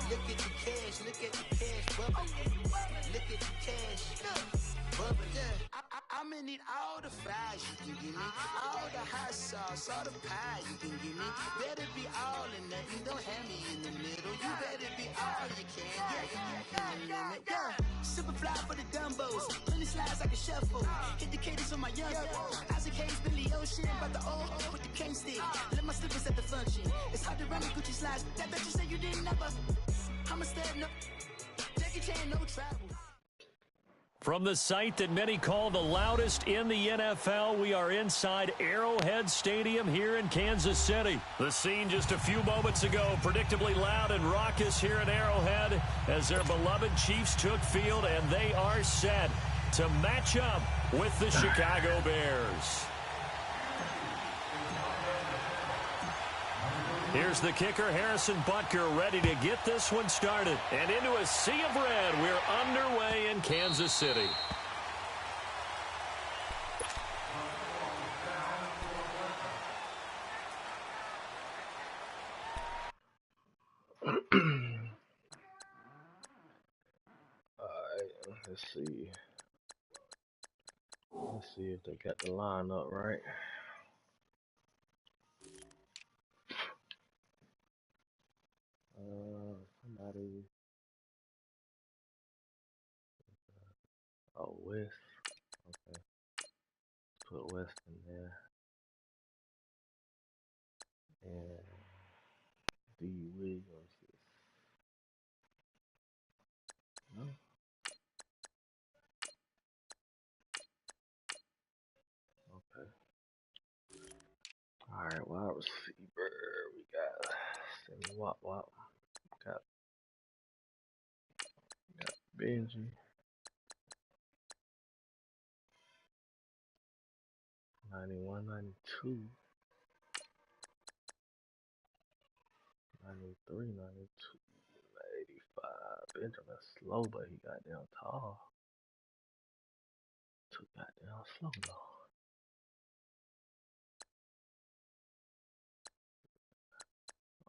Look at the cash, bubbling. Look at the cash, bubbling. I'ma need all the fries you can give me, all the hot sauce, all the pie you can give me. Better be all or nothing, don't have me in the middle. You better be all you can, yeah. Super fly for the dumbos, plenty slides like a shuffle. Hit the cadence on my young Isaac Hayes, Billy Ocean, about the old with the cane stick. Let my slippers at the function. It's hard to run the Gucci slides. That bet you say you didn't never. I'm a stud, no Jackie Chan, no travel. From the site that many call the loudest in the NFL, we are inside Arrowhead Stadium here in Kansas City. The scene just a few moments ago, predictably loud and raucous here at Arrowhead as their beloved Chiefs took field, and they are set to match up with the Chicago Bears. Here's the kicker, Harrison Butker, ready to get this one started. And into a sea of red, we're underway in Kansas City. Alright, let's see. Let's see if they got the line up right. Somebody. Oh, West. Okay. Put West in there. And D. Williams. No. Okay. Alright, wide receiver. We got Sammy Wop Wop. Got Benji. 91, 92. 93, 92, 85. Benjamin slow, but he got down tall. Too goddamn slow though.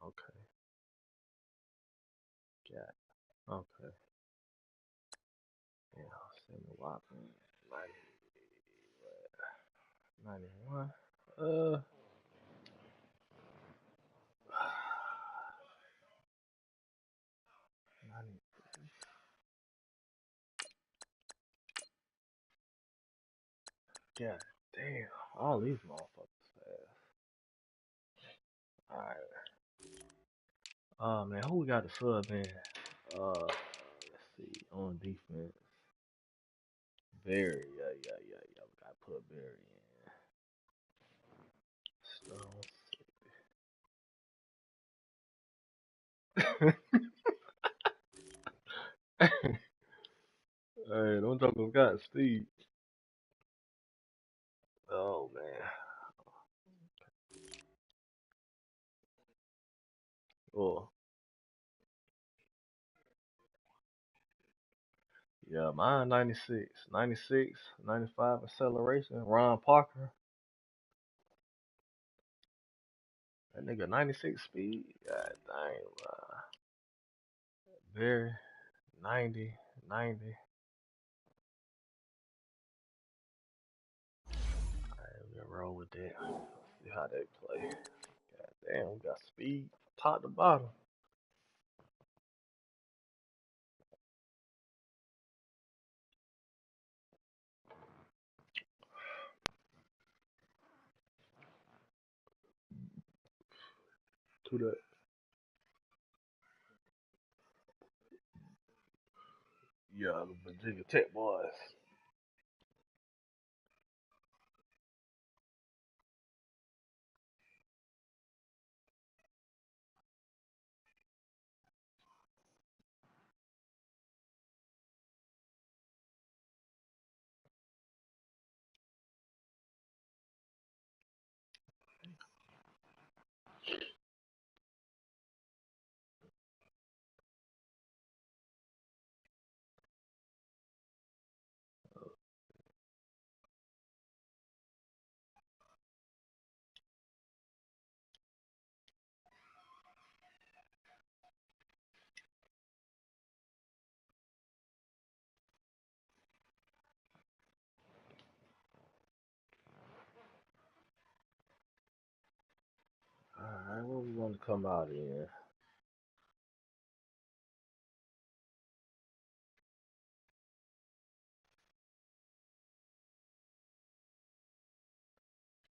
Okay. Got it. Okay. Yeah, Sammy Watkins. 91. 93. God damn. All these motherfuckers fast. Alright. Man, who we got to sub in? Let's see. On defense. Barry. Yeah. We gotta put Barry in. Hey, don't talk about got Steve. Oh man. Oh. Yeah, mine 96. 96, 95 acceleration. Ron Parker. That nigga 96 speed. God dang, bro. Very 90, 90. Alright, we'll roll with that. See how they play. God damn, we got speed top to bottom. To that. Yeah, the Virginia Tech boys. what we want to come out in?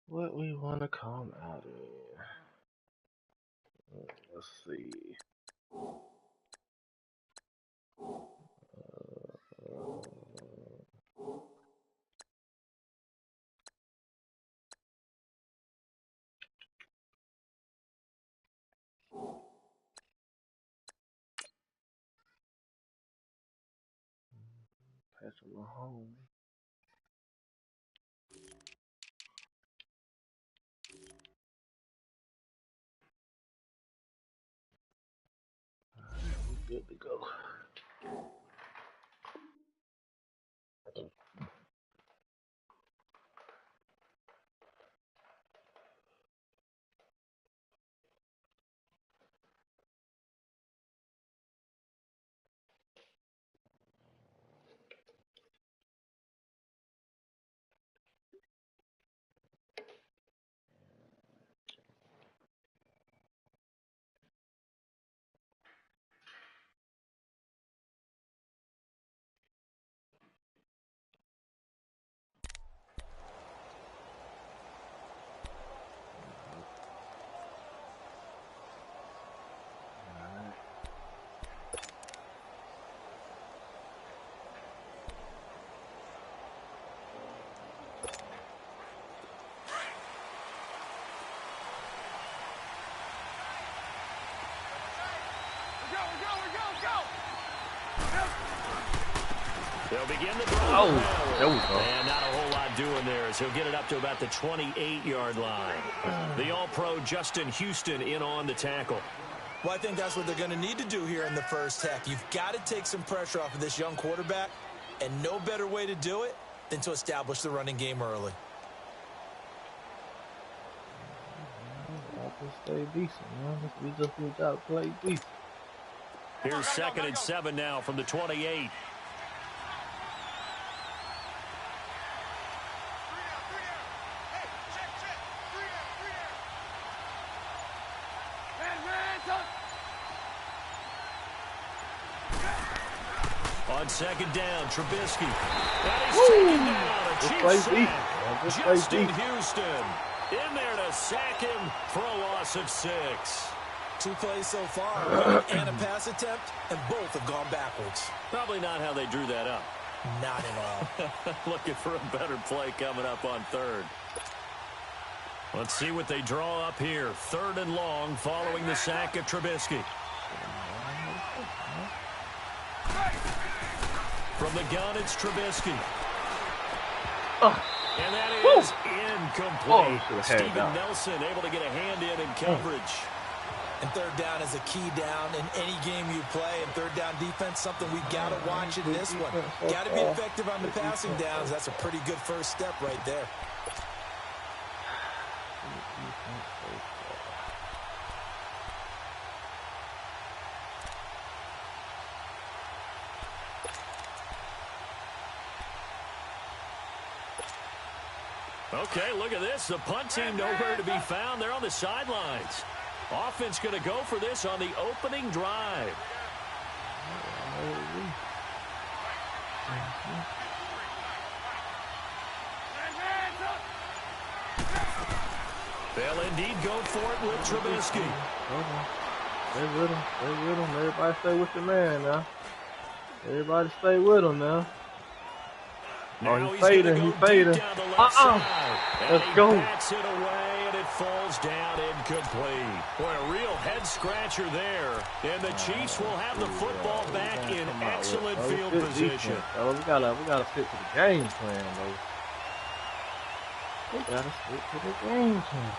What we want to come out in? Let's see. Patrick Mahomes. We good to go. They'll begin the drive. Oh, there we go. And not a whole lot doing there as he'll get it up to about the 28-yard line. The All-Pro Justin Houston in on the tackle. Well, I think that's what they're going to need to do here in the first half. You've got to take some pressure off of this young quarterback, and no better way to do it than to establish the running game early. Just stay decent, man. We just need to play decent. Here's 2nd and 7 now from the 28. On 2nd down, Trubisky. That is taken down. A cheap sack. Justin Houston in there to sack him for a loss of 6. 2 plays so far, a run and a pass attempt, and both have gone backwards. Probably not how they drew that up. Not at all. Looking for a better play coming up on 3rd. Let's see what they draw up here. 3rd and long following the sack of Trubisky. From the gun, it's Trubisky. And that is incomplete. Steven Nelson able to get a hand in coverage. And 3rd down is a key down in any game you play. And 3rd down defense, something we got to watch in this one. Got to be effective on the passing downs. That's a pretty good first step right there. Okay, look at this. The punt team nowhere to be found. They're on the sidelines. Offense going to go for this on the opening drive. They'll indeed go for it with Trubisky. Stay with him. Stay with him. Everybody stay with the man now. Everybody stay with him now. Now he's fading. He's fading. Let's go. Backs it away, and it falls down incomplete. Boy, a real head-scratcher there. And the Chiefs will have the football back in excellent field position. We gotta stick to the game plan, though. We gotta stick to the game plan.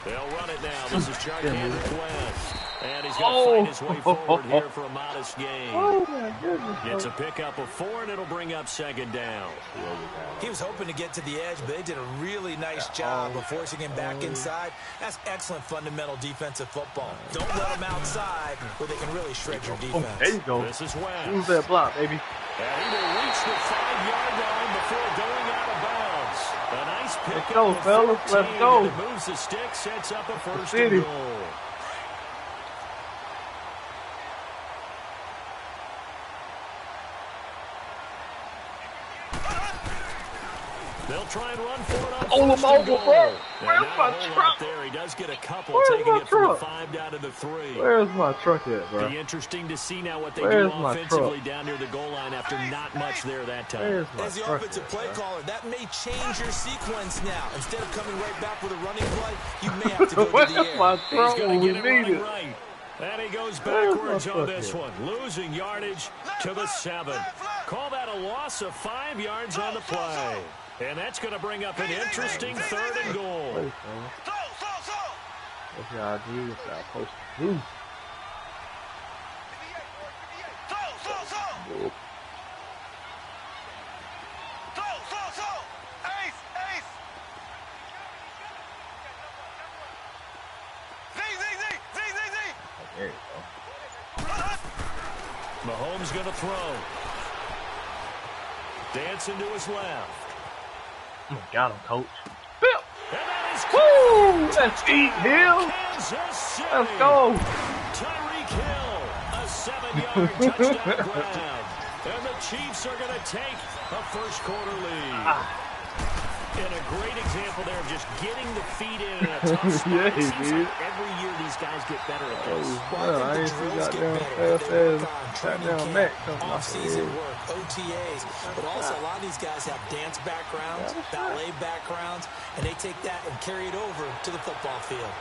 They'll run it now. This is Gigantic West. And he's going to fight his way forward here for a modest gain. Oh, my goodness. It's a pickup of 4, and it'll bring up second down. He was hoping to get to the edge, but they did a really nice job of forcing him back inside. That's excellent fundamental defensive football. Don't let him outside where they can really shred your defense. There you go. This is West. Use that block, baby. And he will reach the 5-yard line before going out of bounds. A nice pickup. Let's go, fellas. Let's go. It moves the stick, sets up a first and goal. They'll try and run for it. Oh, I'm over, bro. Where's my truck? There, he does get a couple, Where's taking my it from truck? the 5 down to the 3. Where's my truck at, bro? Be interesting to see now what they Where's do my offensively truck? down near the goal line after not much there that time. Where's my As the truck offensive at, play bro? caller, that may change your sequence now. Instead of coming right back with a running play, you may have to go to Where's the air. my He's truck going when to we get it need running it? right. And he goes Where's backwards my on truck this at? one, losing yardage to the 7. Call that a loss of 5 yards on the play. And that's going to bring up an interesting 3rd and goal. What y'all do? What y'all supposed to do? Nope. There you go. Mahomes going to throw. Dancing to his left. Got him, coach. And that is Woo! Let's eat, Hill. Kansas City. Let's go. Tyreek Hill, a 7-yard touchdown grab. And the Chiefs are going to take a first-quarter lead. And a great example there of just getting the feet in a tough spot. Yeah, It he seems did. like every year these guys get better at this. Well, I ain't see goddamn fast goddamn Mac coming off the Off-season head. work, OTAs, but also a lot of these guys have dance backgrounds, ballet backgrounds, and they take that and carry it over to the football field.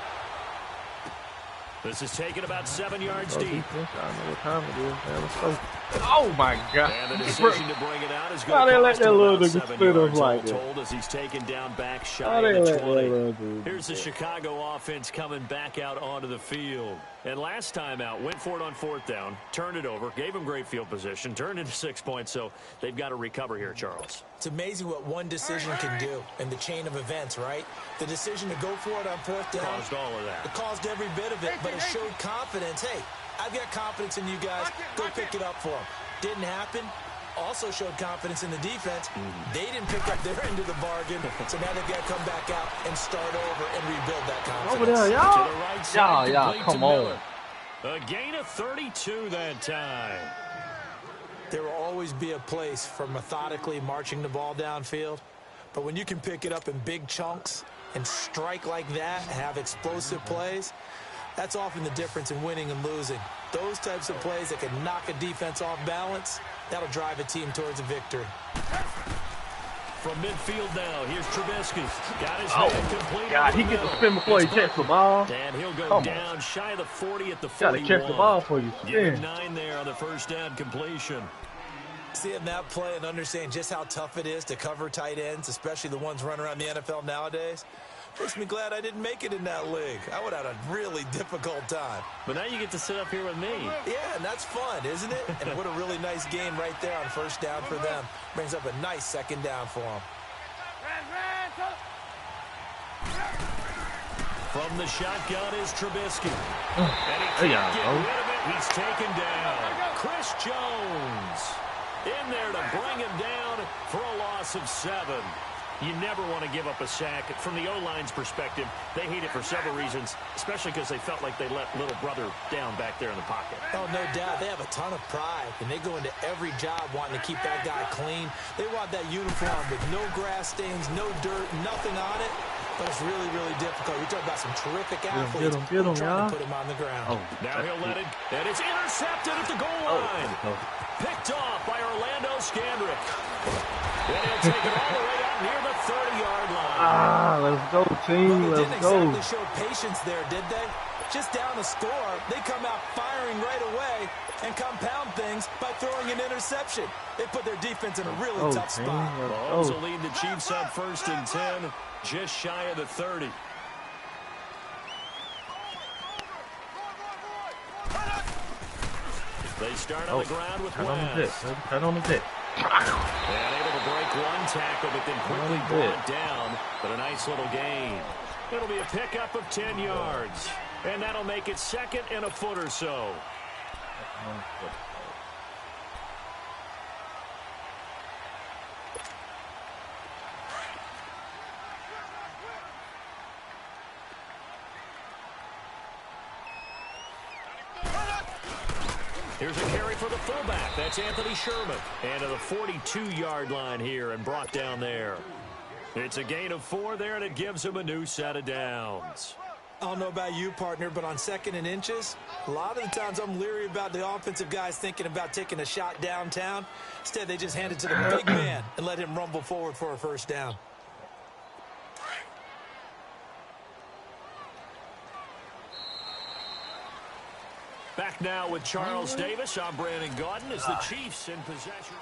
This is taken about 7 yards deep. I know what time it is, man. Let's go. Oh, my God. And the decision to bring it out is How going they to let cost that him little about nigga 7 split up yards, like all that? told, as he's taken down back How shy they of the let that 20. little dude Here's the do that? Chicago offense coming back out onto the field. And last time out, went for it on 4th down, turned it over, gave them great field position, turned into 6 points, so they've got to recover here, Charles. It's amazing what one decision can do in the chain of events, right? The decision to go for it on 4th down. Caused all of that. It caused every bit of it, but it showed confidence. Hey, I've got confidence in you guys. Go pick it up for them. Didn't happen. Also showed confidence in the defense. They didn't pick up their end of the bargain, so now they've got to come back out and start over and rebuild that confidence. Over there, To y'all. the right side, Y'all, complete come to on. Miller. A gain of 32 that time. There will always be a place for methodically marching the ball downfield, but when you can pick it up in big chunks and strike like that, have explosive plays, that's often the difference in winning and losing. Those types of plays that can knock a defense off balance, that'll drive a team towards a victory. From midfield now, here's Trubisky. Got his hand complete. God, over he the gets to middle. spin before he It's catches the Burton. ball. And he'll go Come on. down shy of the 40 at the Got to 41. catch the ball for you. Give him Spin. 9 there on the first down completion. Seeing that play and understand just how tough it is to cover tight ends, especially the ones running around the NFL nowadays, makes me glad I didn't make it in that league. I would have had a really difficult time. But now you get to sit up here with me. Yeah, and that's fun, isn't it? And what a really nice game right there on first down for them. Brings up a nice second down for them. From the shotgun is Trubisky. And he There you can't get go. rid of it. He's taken down. Chris Jones in there to bring him down for a loss of 7. You never want to give up a sack. From the O-line's perspective, they hate it for several reasons, especially because they felt like they let little brother down back there in the pocket. Oh, no doubt. They have a ton of pride, and they go into every job wanting to keep that guy clean. They want that uniform with no grass stains, no dirt, nothing on it. But it's really, really difficult. You're talking about some terrific athletes get him, trying y'all. to put him on the ground. Oh, Now he'll let it, and it's intercepted at the goal line. Picked off by Orlando Scandrick. And he'll take it all the way out near the 30-yard line. Let's go, team. Well, they Let's didn't go. exactly show patience there, did they? Just down a score, they come out firing right away and compound things by throwing an interception. They put their defense in a really tough spot. Mahomes will lead the Chiefs on 1st and 10, just shy of the 30. They start on the ground with Turn on the West. pitch. Turn on the pitch. And able to break one tackle, but then quickly brought down. But a nice little gain. It'll be a pickup of 10 yards. And that'll make it 2nd and a foot or so. Here's a carry for the fullback. That's Anthony Sherman. And to the 42-yard line here and brought down there. It's a gain of 4 there, and it gives him a new set of downs. I don't know about you, partner, but on 2nd and inches, a lot of the times I'm leery about the offensive guys thinking about taking a shot downtown. Instead, they just hand it to the big man and let him rumble forward for a first down. Back now with Charles Davis. I'm Brandon Gaudin as the Chiefs in possession.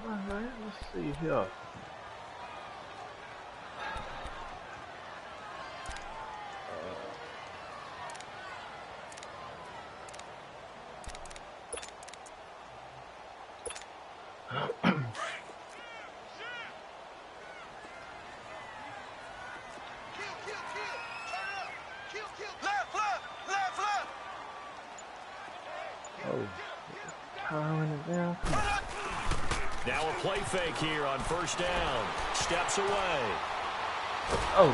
All right, let's see here. Now a play fake here on first down. Steps away. Oh.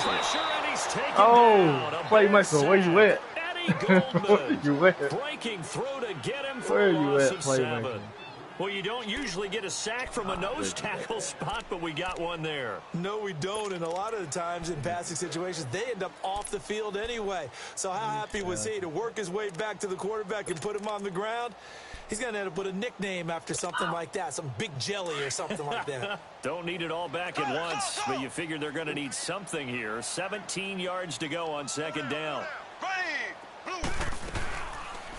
Pressure, and he's taken down. Playmaker, where you at? Eddie Goldman you at? breaking through to get him for Where a you loss at, of playmaker? 7. Well, you don't usually get a sack from a nose tackle spot, but we got one there. No, we don't, and a lot of the times in passing situations, they end up off the field anyway. So how happy was he to work his way back to the quarterback and put him on the ground? He's going to end up with a nickname after something like that, some big jelly or something like that. Don't need it all back at once, but you figure they're going to need something here. 17 yards to go on 2nd down.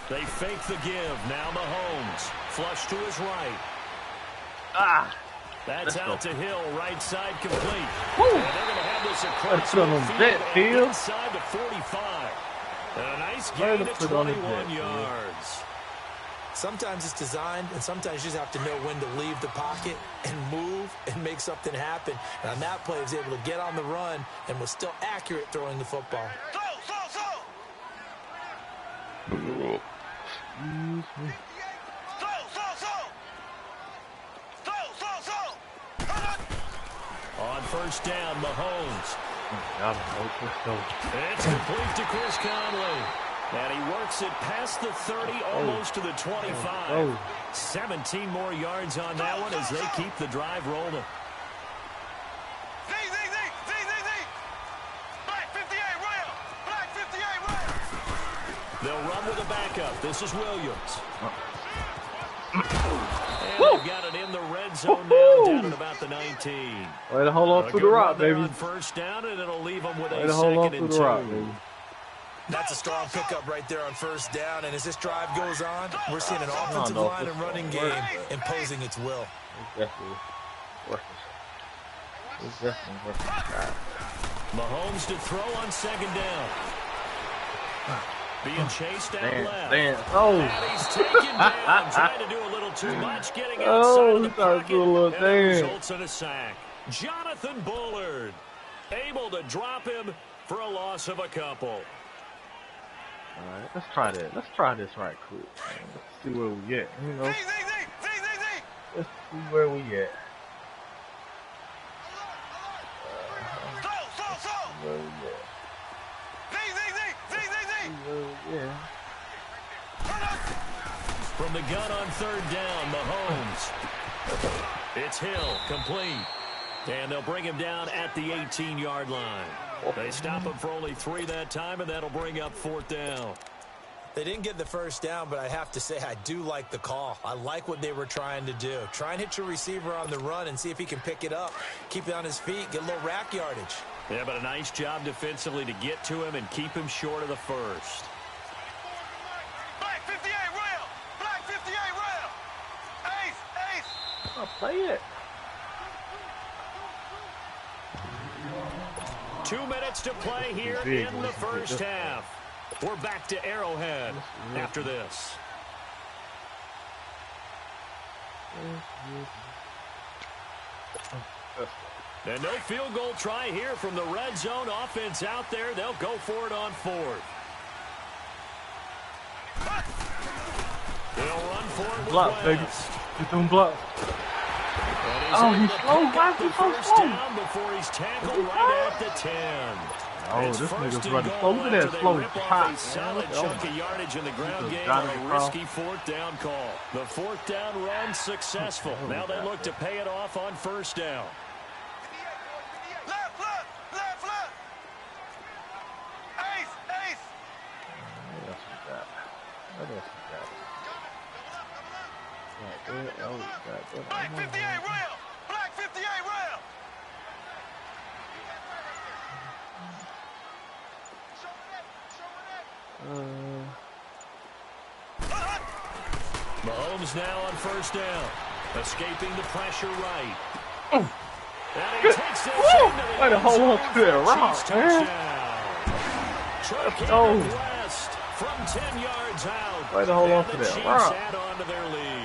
They fake the give. Now Mahomes. Flush to his right. That's out to Hill. Right side complete. And they're going to have this across the field inside the 45. And a nice gain of 21 yards. Sometimes it's designed, and sometimes you just have to know when to leave the pocket and move and make something happen. And on that play, he was able to get on the run and was still accurate throwing the football. On first down, Mahomes. It's complete to Chris Conley. And he works it past the 30, almost to the 25. 17 more yards on that one as they keep the drive rolling. They'll run with a backup. This is Williams. And they've got it in the red zone now, down at about the 19. Way to hold on to the rock, baby. On first down, and it'll leave them with Way a to hold on 2nd to and the 2. rock, baby. That's a strong pickup right there on first down, and as this drive goes on, we're seeing an offensive line and running game imposing its will. It's definitely worth it. Mahomes to throw on 2nd down. Being chased out left. And he's taken down, trying to do a little too much, getting outside of the pocket, and it results in a sack. Jonathan Bullard able to drop him for a loss of a couple. All right, let's try that. Let's try this right quick. Let's see where we at. You know, let's see where we at. Where we at? From the gun on 3rd down, Mahomes. It's Hill, complete. And they'll bring him down at the 18-yard line. They stop him for only 3 that time, and that'll bring up 4th down. They didn't get the first down, but I have to say I do like the call. I like what they were trying to do. Try and hit your receiver on the run and see if he can pick it up. Keep it on his feet, get a little rack yardage. Yeah, but a nice job defensively to get to him and keep him short of the first. Black 58 rail! Black 58 rail! Ace! I'll play it. 2 minutes to play here in the first half. We're back to Arrowhead after this. And no field goal try here from the red zone. Offense out there. They'll go for it on 4th. They'll run for it with block, baby. Get them blocks. Oh, he's slow. Why is he so slow? Down before he's tackled right at the 10. Oh, this nigga's running slow. Look at that slow pop. Solid chunk of yardage in the ground game on a risky 4th down call. The 4th down run successful. Now they look to pay it off on 1st down. Left. Ace. What else we got? Black 58 rail. Black 58 rail. Mahomes now on 1st down. Escaping the pressure right. And he takes this way to hold on to that rock, man. West from 10 yards out. Way to hold on to that rock. Add on to their lead.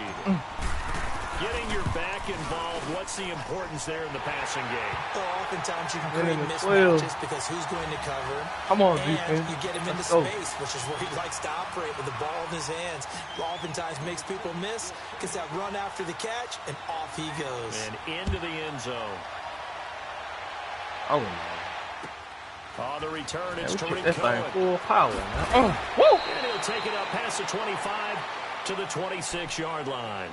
Getting your back involved, what's the importance there in the passing game? Well, oftentimes you can create mismatches because who's going to cover. Come on, and defense. You get him into space, which is where he likes to operate with the ball in his hands. Oftentimes makes people miss, gets that run after the catch, and off he goes. And into the end zone. Oh, no. On the return, it's Tariq That's Cohen. like full power, man. And he'll take it up past the 25 to the 26-yard line.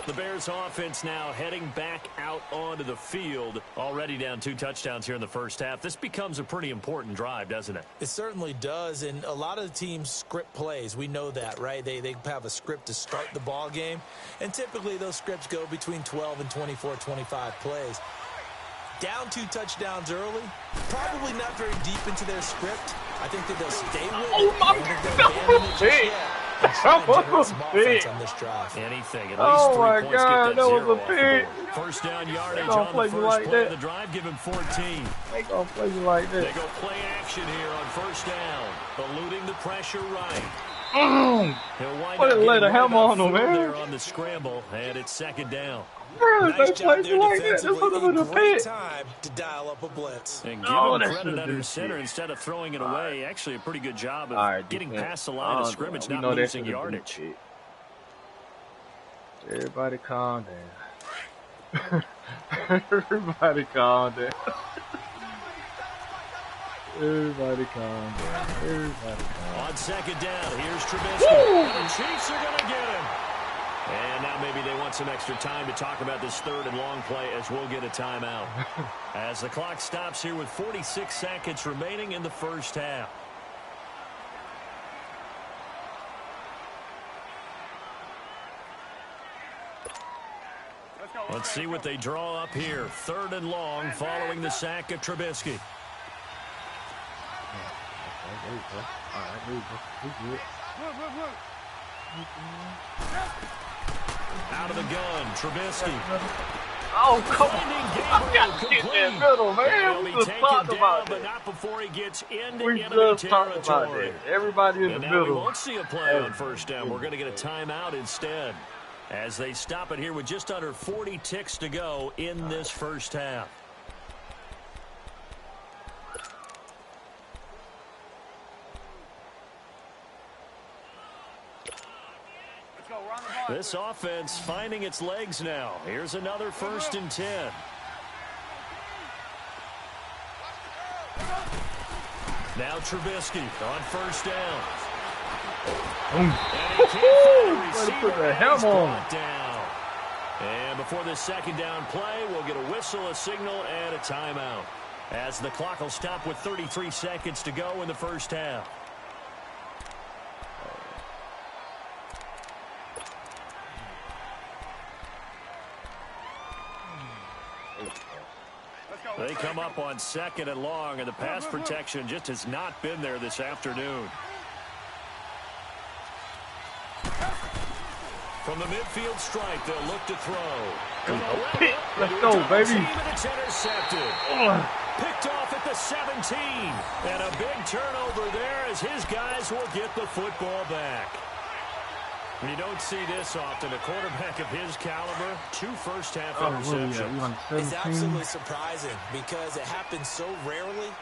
The Bears offense now heading back out onto the field. Already down 2 touchdowns here in the first half. This becomes a pretty important drive, doesn't it? It certainly does, and a lot of the teams script plays. We know that, right? They have a script to start the ball game, and typically those scripts go between 12 and 24, 25 plays. Down 2 touchdowns early, probably not very deep into their script. I think that they'll stay with it. Oh, my God. That was big. On this drive. Anything. At least 3 points. God, get that was zero a big. First down yardage They gonna on play the you first like play that. of the drive. Give him 14. They gonna play you like They that. go play action here on first down. Eluding the pressure right. He'll wind Put up it, lay the getting hammer right on him, up man. there on the scramble, and it's 2nd down. Bro, Nice they job played there you like that. This defensively. would have been a Great pick. time to dial up a blitz. And give Oh, him that credit should've under been center big. instead of throwing it away. Actually, a pretty good job of Alright, getting defense. past the line of scrimmage, We not know that losing should've been a yardage. pick. Everybody calm down. Everybody calm down. Everybody calm down. Everybody calm down. On 2nd down, here's Trubisky. And the Chiefs are going to get him. And now maybe they want some extra time to talk about this 3rd and long play as we'll get a timeout. As the clock stops here with 46 seconds remaining in the first half. Let's see what they draw up here. 3rd and long following the sack of Trubisky. There you go. All right, there you go. We good. Out of the gun, Trubisky. Oh, come on. Got to get that middle, man. We just talked about but that. not before he gets into We enemy just talked about territory. that. Everybody in And the now we middle. won't see a play on first down. We're going to get a timeout instead as they stop it here with just under 40 ticks to go in this first half. This offense finding its legs now. Here's another 1st and 10. Now Trubisky on 1st down. And he can't find a receiver, Put the and helm he's on. brought down. And before this 2nd down play, we'll get a whistle, a signal, and a timeout. As the clock will stop with 33 seconds to go in the first half. They come up on 2nd and long, and the pass protection just has not been there this afternoon. From the midfield stripe, they'll look to throw. Let's go, baby. And it's intercepted. Picked off at the 17. And a big turnover there as his guys will get the football back. You don't see this often. A quarterback of his caliber, 2 first-half interceptions. It's absolutely surprising because it happens so rarely.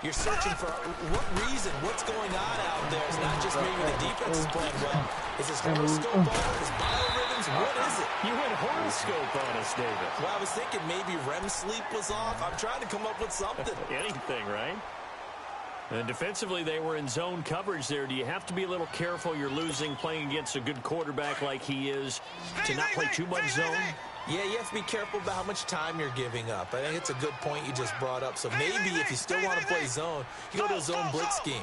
You're searching for what reason, what's going on out there. It's not just maybe the defense is playing well. Is his horoscope on? Is biorhythms? What is it? You went horoscope on us, David. Well, I was thinking maybe REM sleep was off. I'm trying to come up with something. Anything, right? And defensively, they were in zone coverage there. Do you have to be a little careful? You're losing playing against a good quarterback like he is to not play too much zone? Yeah, you have to be careful about how much time you're giving up. I think it's a good point you just brought up. So maybe if you still want to play zone, you go to a zone blitz scheme.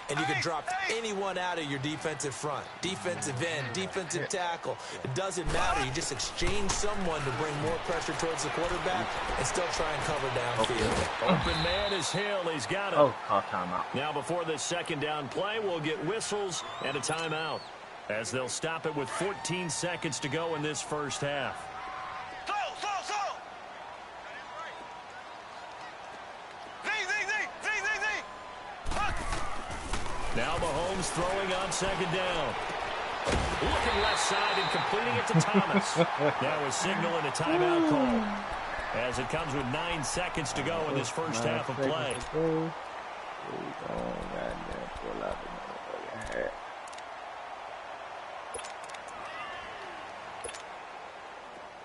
And you can drop anyone out of your defensive front. Defensive end, defensive tackle. It doesn't matter. You just exchange someone to bring more pressure towards the quarterback and still try and cover downfield. Open man is Hill. He's got it. Timeout. Now before this second down play, we'll get whistles and a timeout as they'll stop it with 14 seconds to go in this first half. Now Mahomes throwing on second down. Looking left side and completing it to Thomas. That was signaling a timeout call as it comes with 9 seconds to go in this first half of play.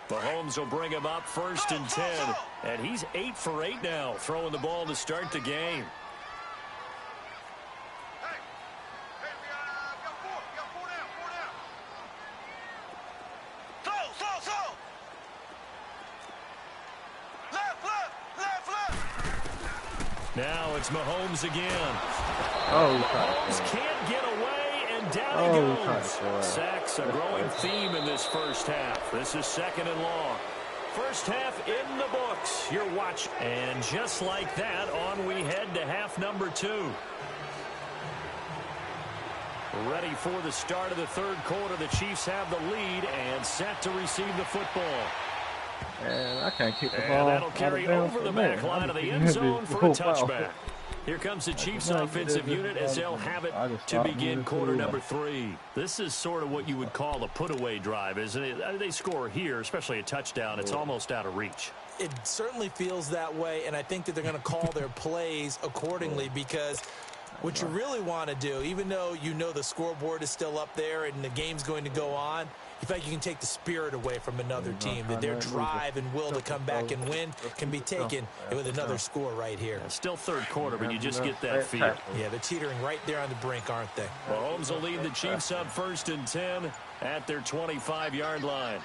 Mahomes will bring him up 1st and 10. And he's 8 for 8 now, throwing the ball to start the game. Now it's Mahomes again. Mahomes can't get away, and down he goes. Sacks a growing theme in this first half. This is 2nd and long. First half in the books. Your watch. And just like that, on we head to half number 2. Ready for the start of the third quarter. The Chiefs have the lead and set to receive the football. And I can't kick the ball. And that'll carry over the back line of the end zone for a touchback. Here comes the Chiefs offensive unit as they'll have it to begin quarter number 3. This is sort of what you would call a put-away drive, isn't it? They score here, especially a touchdown. It's almost out of reach. It certainly feels that way, and I think that they're going to call their plays accordingly because what you really want to do, even though you know the scoreboard is still up there and the game's going to go on, you feel like you can take the spirit away from another team, that their drive and will to come back and win can be taken with another score right here. Yeah, still third quarter, but you just get that feel. Yeah, they're teetering right there on the brink, aren't they? Mahomes will lead the Chiefs up 1st and 10 at their 25-yard line.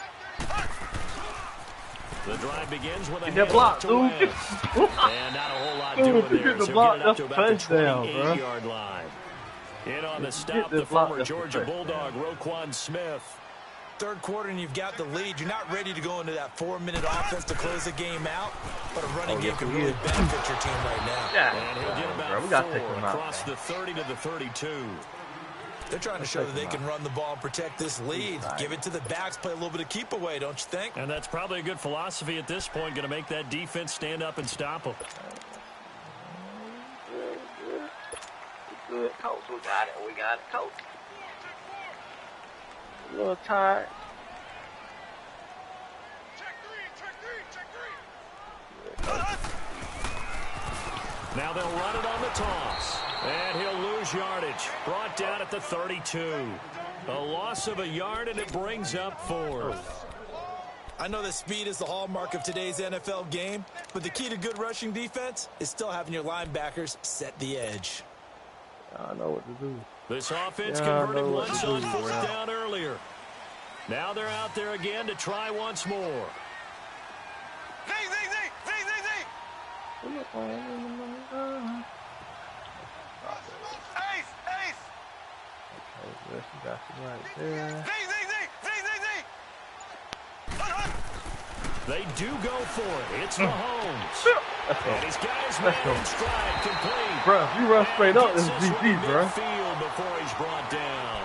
The drive begins with a handoff to Wentz. And not a whole lot doing there. So get it up to about the 28-yard line. In on the stop, the former Georgia Bulldog, Roquan Smith. Third quarter and you've got the lead. You're not ready to go into that 4-minute offense to close the game out, but a running game can really benefit your team right now. And he'll get about 4 across the 30 to the 32. They're trying to show that they can run the ball and protect this lead. Give it to the backs, play a little bit of keep away, don't you think? And that's probably a good philosophy at this point, going to make that defense stand up and stop them. Good, coach. We got it, coach. A little tired. Now they'll run it on the toss. And he'll lose yardage. Brought down at the 32. A loss of a yard, and it brings up 4. I know that speed is the hallmark of today's NFL game, but the key to good rushing defense is still having your linebackers set the edge. I know what to do. This offense converted once on 4th down earlier. Now they're out there again to try once more. They do go for it. It's Mahomes. And his guys man in stride, complete. Bro, you run straight up, it's GG, bro. Field before he's brought down.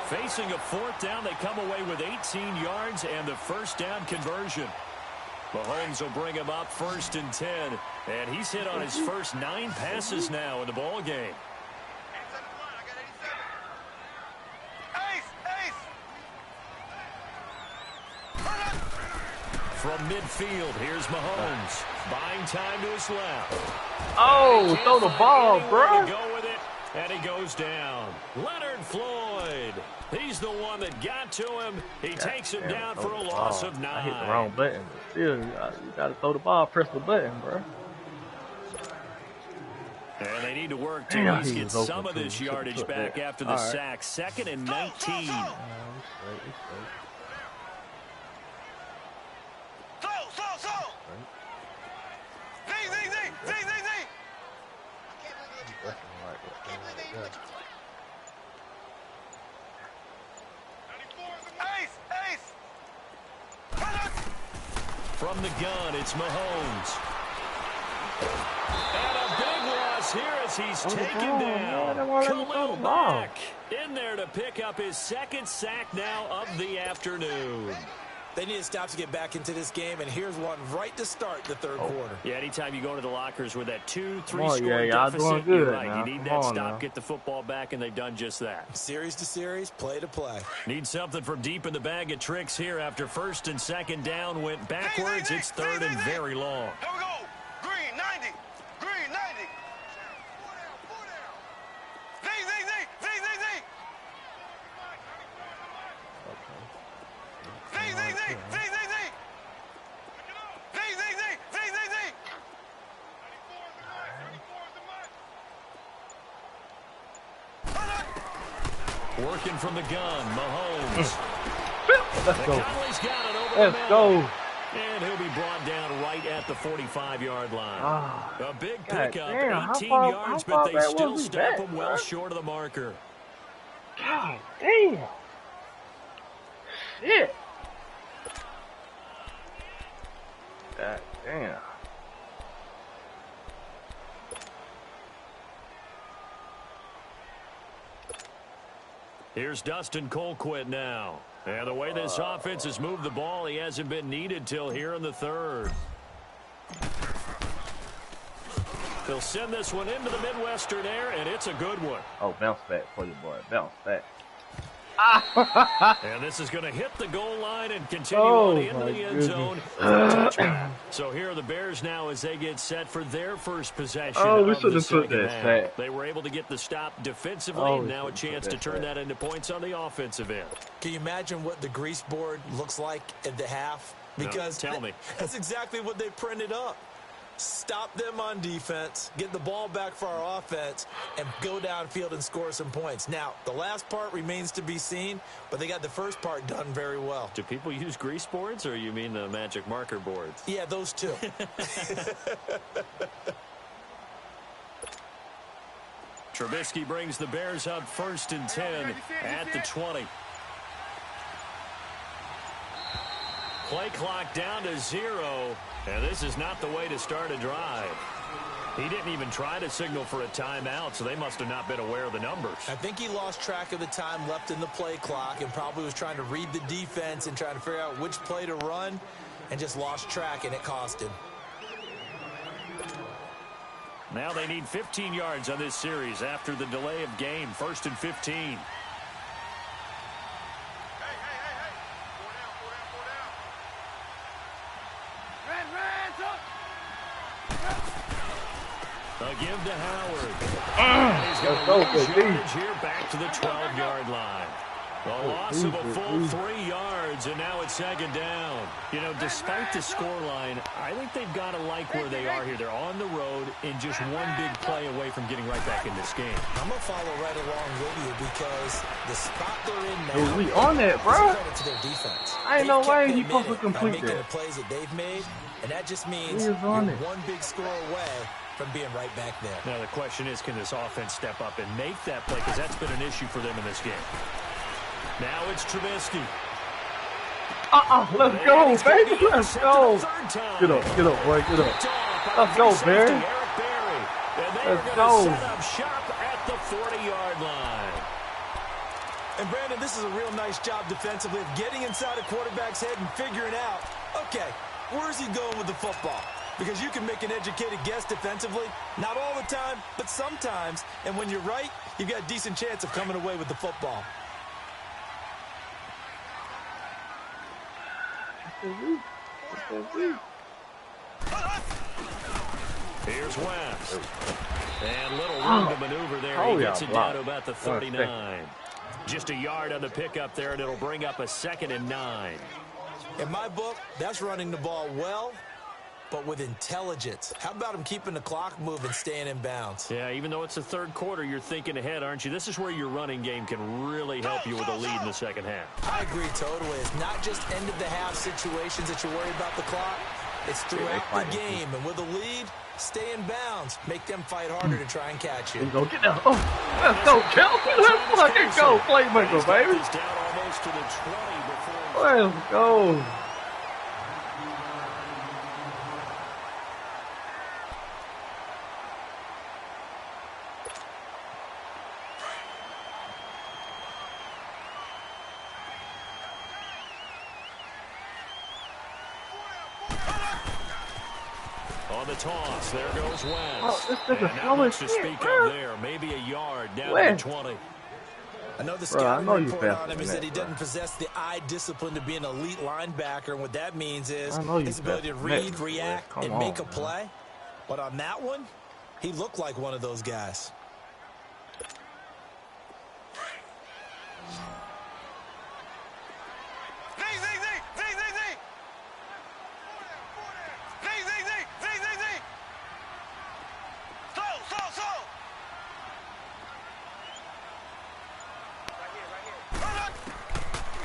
Facing a 4th down, they come away with 18 yards and the first down conversion. Mahomes will bring him up 1st and 10. And he's hit on his first 9 passes now in the ball game. From midfield, here's Mahomes. Buying time to his left. Oh, throw the ball, bro. Go with it, and he goes down. Leonard Floyd. He's the one that got to him. He takes him down for a loss of 9. I hit the wrong button, but still, you gotta throw the ball, press the button, bro. And they need to work to at least get some of this yardage back after the sack. 2nd and 19. From the gun, it's Mahomes. And a big loss here as he's taken down. Khalil Mack in there to pick up his 2nd sack now of the afternoon. They need to stop to get back into this game, and here's one right to start the 3rd quarter. Yeah, anytime you go to the lockers with that 2-3 score deficit, deficit, you're right. Now. You need that stop, get the football back, and they've done just that. Series to series, play to play. Need something from deep in the bag of tricks here after 1st and 2nd down went backwards. It's 3rd and very long. Here we go. Green 90. Green 90. Working from the gun, Mahomes. Let's go. Let's go. And he'll be brought down right at the 45-yard line. A big pickup, damn, 18 yards, but they still stop him well short of the marker. God damn. Shit. God damn. Here's Dustin Colquitt now. And the way this offense has moved the ball, he hasn't been needed till here in the 3rd. They'll send this one into the Midwestern air, and it's a good one. Oh, bounce back for you, boy. Bounce back. And this is going to hit the goal line and continue on into the end zone for a touchback. So here are the Bears now as they get set for their first possession of the second half. They were able to get the stop defensively, and now a chance to turn that into points on the offensive end. Can you imagine what the grease board looks like at the half? Because no, tell me. That's exactly what they printed up. Stop them on defense, get the ball back for our offense, and go downfield and score some points. Now, the last part remains to be seen, but they got the first part done very well. Do people use grease boards, or you mean the magic marker boards? Yeah, those two. Trubisky brings the Bears up 1st and 10 at the 20. Play clock down to 0. And this is not the way to start a drive. He didn't even try to signal for a timeout, so they must have not been aware of the numbers. I think he lost track of the time left in the play clock and probably was trying to read the defense and trying to figure out which play to run and just lost track, and it cost him. Now they need 15 yards on this series after the delay of game. 1st and 15. A give to Howard. He's going to lose yardage here back to the 12-yard line. A loss of a full 3 yards, and now it's 2nd down. You know, despite the scoreline, I think they've got to like where they are here. They're on the road and just one big play away from getting right back in this game. I'm going to follow right along with you because the spot they're in now we on that, bro. to their defense. I ain't no way he supposed to complete making that. the plays that they've made, and that just means you're one big score away from being right back there. Now the question is, can this offense step up and make that play? Because that's been an issue for them in this game. Now it's Trubisky. Let's go, baby. Let's go. Get up, boy. Get up. Let's go, Barry. Let's go. Set up shop at the 40-yard line. And Brandon, this is a real nice job defensively of getting inside a quarterback's head and figuring out, okay, Where's he going with the football? Because you can make an educated guess defensively. Not all the time, but sometimes. And when you're right, you've got a decent chance of coming away with the football. Here's West. And little room to maneuver there. He gets it down to about the 39. Just a yard on the pickup there, and it'll bring up a 2nd and 9. In my book, that's running the ball well, but with intelligence. How about him keeping the clock moving, staying in bounds? Yeah, even though it's the third quarter, you're thinking ahead, aren't you? This is where your running game can really help you with a lead in the second half. I agree totally. It's not just end-of-the-half situations that you're worried about the clock. It's throughout the game. And with a lead, stay in bounds. Make them fight harder to try and catch you. Go get down. Oh, let's go, Chelsea. Let's fucking go. Playmaker, baby. Down almost to the 20 before. Let's go. On the toss, there goes West. Oh, this and nigga not much to shit, speak bro. of there. Maybe a yard down West. to the 20. I know the Bro, I scouting know you report faster on him than is that he that, bro. doesn't possess the eye discipline to be an elite linebacker, and what that means is I know you his ability to faster than read, that, bro. react, Come and on, make a man. play. But on that one, he looked like one of those guys.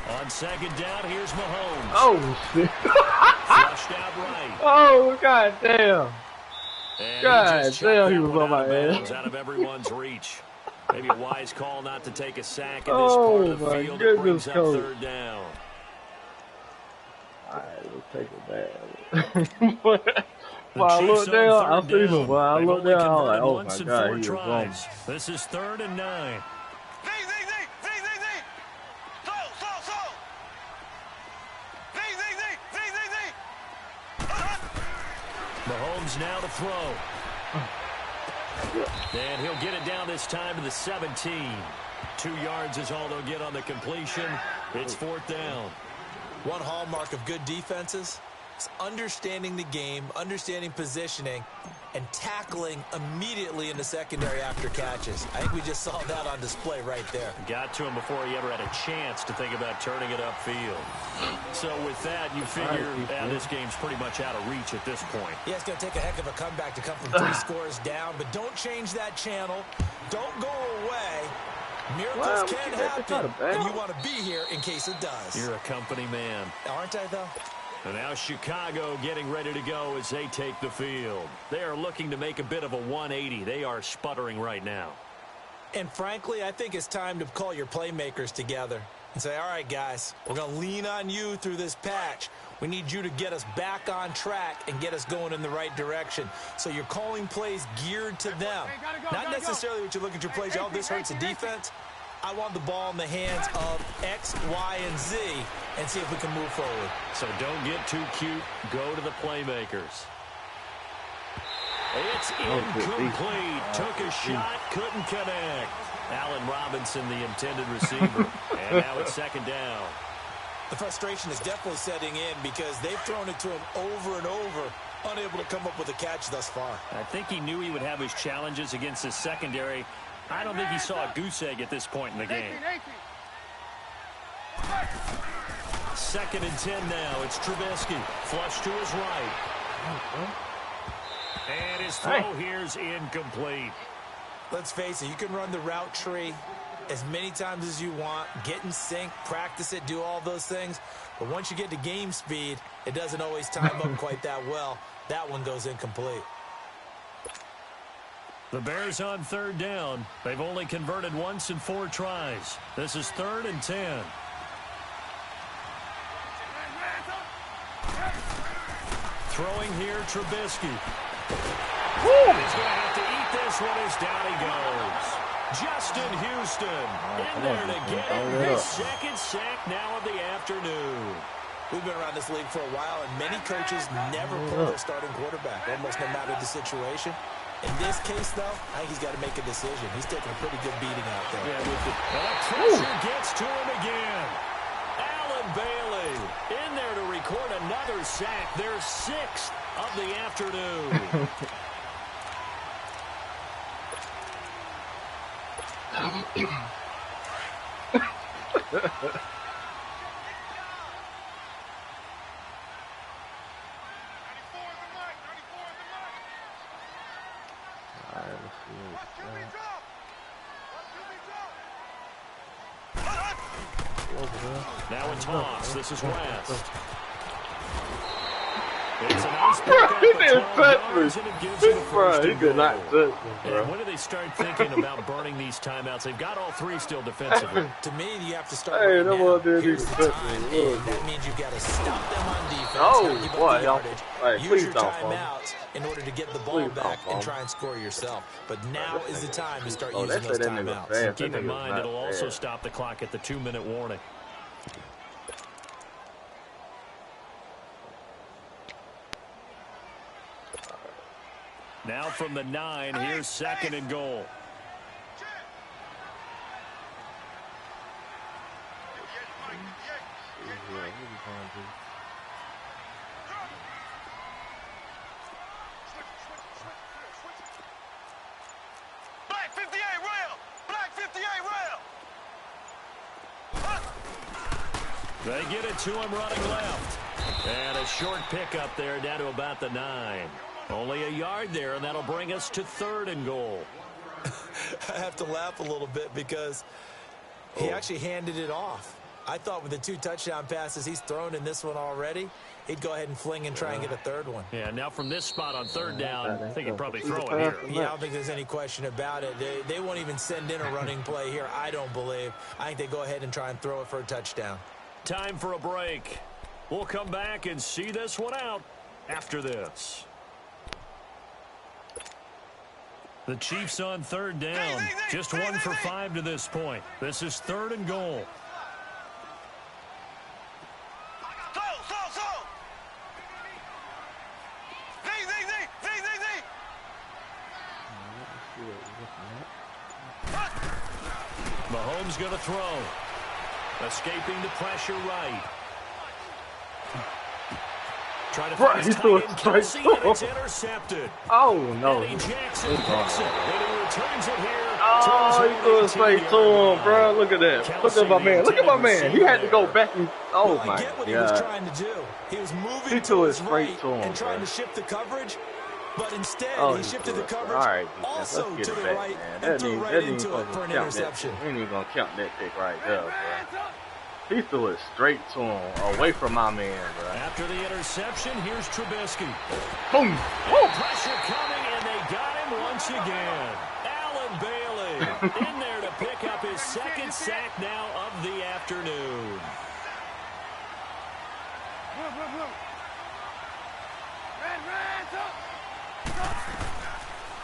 On second down, here's Mahomes. Oh, shit. Flushed out right. Oh, god damn. And God he just damn, chucked he that was one on my out of head. bounds, out of everyone's reach. Maybe a wise call not to take a sack in this Oh, part of the my field. It brings goodness, up coach. third down. Alright, we'll take it back. The When I Chiefs look on down, I third see him. down. When I They've look only down, I was like, converted oh once my in god, 4 he was wrong. tries. This is 3rd and 9. Mahomes now to throw. And he'll get it down this time to the 17. 2 yards is all they'll get on the completion. It's 4th down. One hallmark of good defenses is understanding the game, understanding positioning, and tackling immediately in the secondary after catches. I think we just saw that on display right there. Got to him before he ever had a chance to think about turning it upfield. So with that, you figure this game's pretty much out of reach at this point. Yeah, it's going to take a heck of a comeback to come from 3 scores down, but don't change that channel. Don't go away. Miracles can happen, and you want to be here in case it does. You're a company man. Aren't I, though? And now Chicago getting ready to go as they take the field. They are looking to make a bit of a 180. They are sputtering right now. And frankly, I think it's time to call your playmakers together and say, all right, guys, we're going to lean on you through this patch. We need you to get us back on track and get us going in the right direction. So you're calling plays geared to them. Not necessarily what you look at your plays, oh, this hurts the defense. I want the ball in the hands of X, Y, and Z and see if we can move forward. So don't get too cute. Go to the playmakers. It's incomplete. Took a shot, couldn't connect. Allen Robinson, the intended receiver. And now it's 2nd down. The frustration is definitely setting in because they've thrown it to him over and over, unable to come up with a catch thus far. I think he knew he would have his challenges against his secondary. I don't think he saw a goose egg at this point in the game. 2nd and 10 now. It's Trubisky. Flush to his right. And his throw here's incomplete. Let's face it, you can run the route tree as many times as you want, get in sync, practice it, do all those things. But once you get to game speed, it doesn't always time up quite that well. That one goes incomplete. The Bears on 3rd down. They've only converted once in 4 tries. This is 3rd and 10. Throwing here, Trubisky. He's going to have to eat this one as down he goes. Justin Houston in there to get his 2nd sack now of the afternoon. We've been around this league for a while, and many coaches never pull their starting quarterback, almost no matter the situation. In this case, though, I think he's got to make a decision. He's taking a pretty good beating out there. Yeah, with the pressure gets to him again. Allen Bailey in there to record another sack. Their 6th of the afternoon. Now a toss. This is West. It's a nice Bro, he didn't touch me. He did not touch me, bro. And when do they start thinking about burning these timeouts? They've got all 3 still defensively. To me, you have to start Hey, right that now. one didn't Here's even the touch me. time, and that means you've got to stop them on defense. Oh, not give up boy, the y'all. yardage. Hey, Use please your don't fall. timeouts in order to get the ball Please back don't and fall. try and score yourself. But now is the time to start Oh, using that's those that nigga timeouts. fast. Keep That in nigga's mind, not it'll also fast. stop the clock at the 2-minute warning. Now from the 9, here's 2nd and goal. Black 58 rail! Black 58 rail! They get it to him running left. And a short pickup there down to about the 9. Only a yard there, and that'll bring us to 3rd and goal. I have to laugh a little bit because he actually handed it off. I thought with the 2 touchdown passes he's thrown in this one already, he'd go ahead and fling and try and get a 3rd one. Yeah, now from this spot on 3rd down, I think he'd probably throw it here. Yeah, I don't think there's any question about it. They won't even send in a running play here, I don't believe. I think they go ahead and try and throw it for a touchdown. Time for a break. We'll come back and see this one out after this. The Chiefs on 3rd down. Just 1 for 5 to this point. This is 3rd and goal. Mahomes going to throw. Escaping the pressure right. Try to find his tight end Kelsey, and it's intercepted. Oh, no. Eddie Jackson picks it, and he returns it here. Oh, he threw it straight to him, bro. Look at that. Look at my man. Look at my man. He had to go back and... Oh, my I get what he was trying to do. He was moving to his right and trying to shift the coverage, but instead he shifted the coverage also to the right and threw right into it for an interception. We ain't even going to count that pick right there, bro. He threw it straight to him, away from my man, bro. After the interception, here's Trubisky. Boom! And pressure coming, and they got him once again. Allen Bailey in there to pick up his 2nd sack now of the afternoon.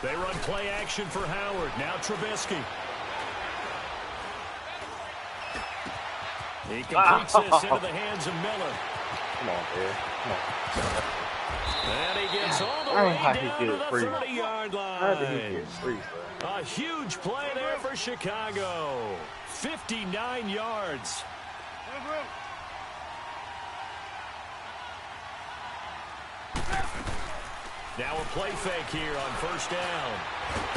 They run play action for Howard. Now Trubisky. He completes this into the hands of Miller. Come on, man. Come on. And he gets all the way down to the 30-yard line. A huge play there for Chicago. 59 yards. Now a play fake here on 1st down.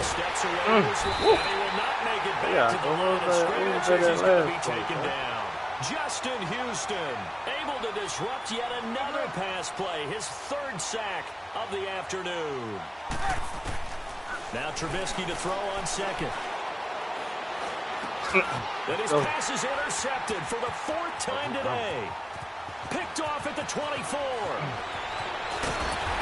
Steps away, and he will not make it back to the line of scrimmage as he's going to be taken down. Justin Houston able to disrupt yet another pass play, his 3rd sack of the afternoon. Now Trubisky to throw on 2nd. Then his pass is intercepted for the 4th time today. Picked off at the 24.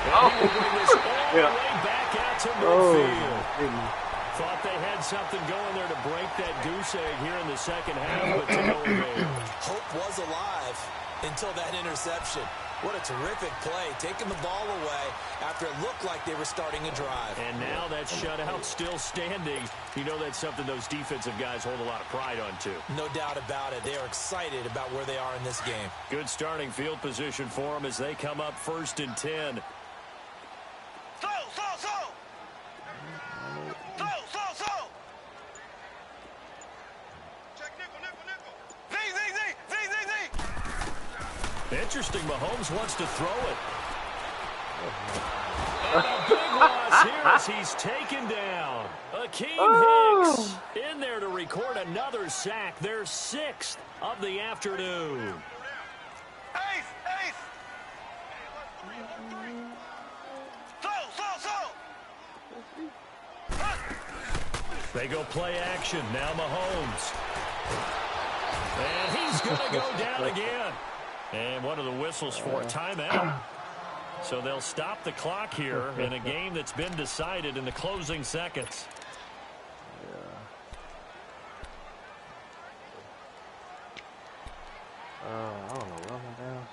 And he will bring this all the way back out to midfield. Thought they had something going there to break that goose egg here in the 2nd half, but to no avail. Hope was alive until that interception. What a terrific play, taking the ball away after it looked like they were starting a drive. And now that shutout still standing. You know that's something those defensive guys hold a lot of pride on, too. No doubt about it. They are excited about where they are in this game. Good starting field position for them as they come up 1st and 10. Interesting, Mahomes wants to throw it. And a big loss here as he's taken down. Akeem Hicks in there to record another sack, their 6th of the afternoon. They go play action. Now Mahomes. And he's going to go down again. And one of the whistles for a timeout. So they'll stop the clock here in a game that's been decided in the closing seconds. I don't know what I'm down.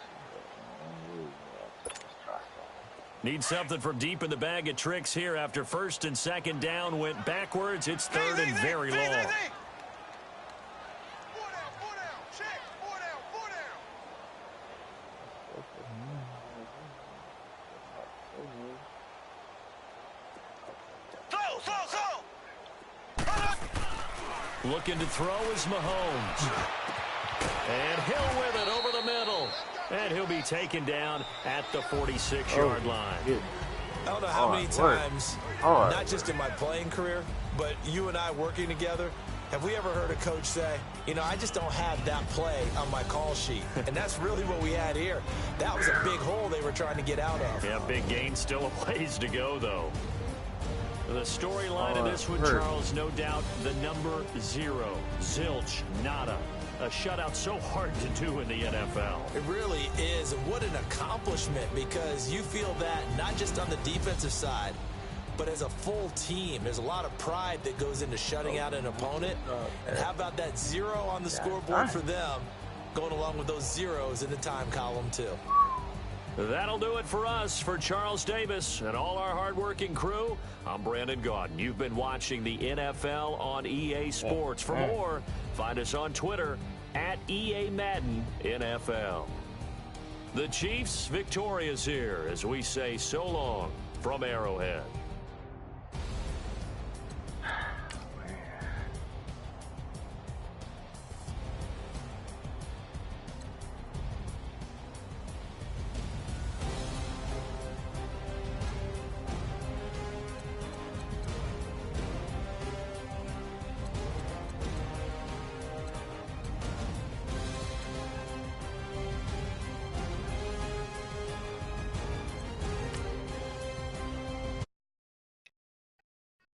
Need something from deep in the bag of tricks here after 1st and 2nd down went backwards. It's 3rd and very long. Looking to throw is Mahomes. And Hill with it over the middle. And he'll be taken down at the 46-yard line. I don't know how many times, not just in my playing career, but you and I working together, have we ever heard a coach say, you know, I just don't have that play on my call sheet. And that's really what we had here. That was a big hole they were trying to get out of. Yeah, big gain, still a ways to go, though. The storyline of this one, Charles, no doubt the number 0. Zilch, nada. A shutout so hard to do in the NFL. It really is. And what an accomplishment, because you feel that not just on the defensive side, but as a full team. There's a lot of pride that goes into shutting out an opponent. And how about that 0 on the scoreboard for them, going along with those zeros in the time column, too. That'll do it for us. For Charles Davis and all our hardworking crew, I'm Brandon Gaudin. You've been watching the NFL on EA Sports. For more, find us on Twitter at EA Madden NFL. The Chiefs victorious here as we say so long from Arrowhead.